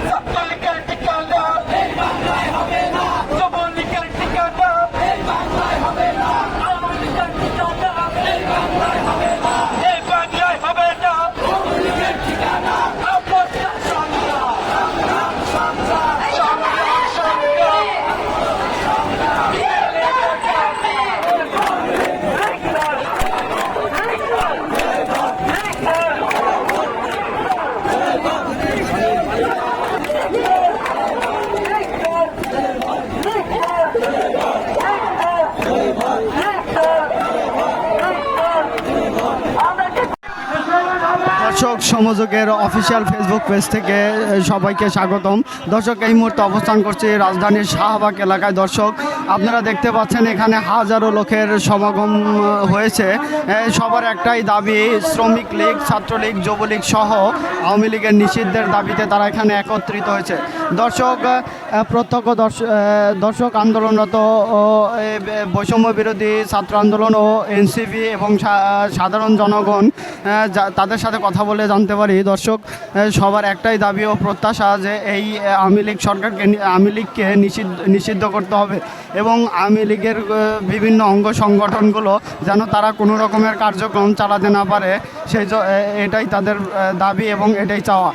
ছাত্রলীগের ঠিকানা যুবলীগের ঠিকানা আওয়ামী লীগের ঠিকানা এই বাংলায় হবে না আপদটা সংগ্রাম দর্শক সমযোগের অফিসিয়াল ফেসবুক পেজ থেকে সবাইকে স্বাগতম। দর্শক এই মুহূর্তে অবস্থান করছি রাজধানীর শাহবাগ এলাকায়। দর্শক আপনারা দেখতে পাচ্ছেন এখানে হাজারো লোকের সমাগম হয়েছে। সবার একটাই দাবি, শ্রমিক লীগ, ছাত্রলীগ, যুবলীগ সহ আওয়ামী লীগের নিষিদ্ধের দাবিতে তারা এখানে একত্রিত হয়েছে। দর্শক প্রত্যক্ষ দর্শক আন্দোলনরত বৈষম্য বিরোধী ছাত্র আন্দোলন ও এনসিপি এবং সাধারণ জনগণ তাদের সাথে কথা বলে জানতে পারি দর্শক সবার একটাই দাবি ও প্রত্যাশা যে এই আওয়ামী লীগ সরকারকে, আওয়ামী লীগকে নিষিদ্ধ করতে হবে এবং আওয়ামী লীগের বিভিন্ন অঙ্গ সংগঠনগুলো যেন তারা কোনো রকমের কার্যক্রম চালাতে না পারে, এটাই তাদের দাবি এবং এটাই চাওয়া।